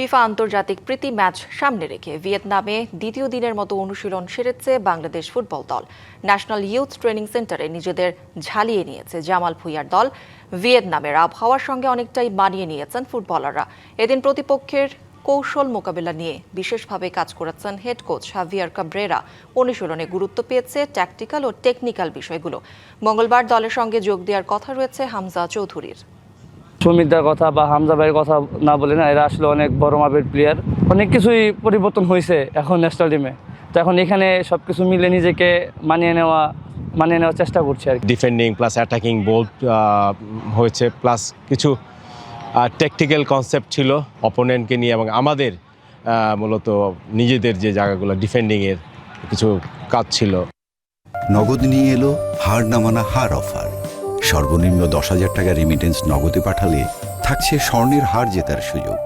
FIFA আন্তর্জাতিক প্রীতি match সামনে রেখে ভিয়েতনামে দ্বিতীয় দিনের মতো অনুশীলন সেরেছে বাংলাদেশ ফুটবল দল। ন্যাশনাল ইউথ ট্রেনিং সেন্টারে নিজেদের ঝালিয়ে নিয়েছে জামাল ভুঁইয়ার দল। ভিয়েতনামের আবহাওয়ার সঙ্গে অনেকটাই মানিয়ে নিয়েছেন ফুটবলাররা। এদিন প্রতিপক্ষের কৌশল মোকাবেলা নিয়ে বিশেষভাবে কাজ করেছেন হেড কোচ হাভিয়ার কাব্রেরা। অনুশীলনে গুরুত্ব পেয়েছে ট্যাকটিক্যাল ও টেকনিক্যাল বিষয়গুলো। মঙ্গলবার দলের সঙ্গে যোগ দেওয়ার কথা রয়েছে হামজা চৌধুরীর। সুমিতদার কথা বা হামজা ভাইয়ের কথা না বলে না, এরা আসলে অনেক বড় মাপের প্লেয়ার। অনেক কিছুই পরিবর্তন হয়েছে এখন ন্যাশনাল টিমে। তো এখন এখানে সবকিছু মিলে নিজেকে মানিয়ে নেওয়ার চেষ্টা করছি আর কি। ডিফেন্ডিং প্লাস অ্যাটাকিং বোল হয়েছে, প্লাস কিছু টেকনিক্যাল কনসেপ্ট ছিল অপোনেন্টকে নিয়ে, এবং আমাদের মূলত নিজেদের যে জায়গাগুলো ডিফেন্ডিংয়ের কিছু কাজ ছিল। নগদ নিয়ে এলো হার না মানা হার অফার। সর্বনিম্ন 10,000 টাকা রেমিটেন্স নগদে পাঠালে থাকছে স্বর্ণের হার জেতার সুযোগ।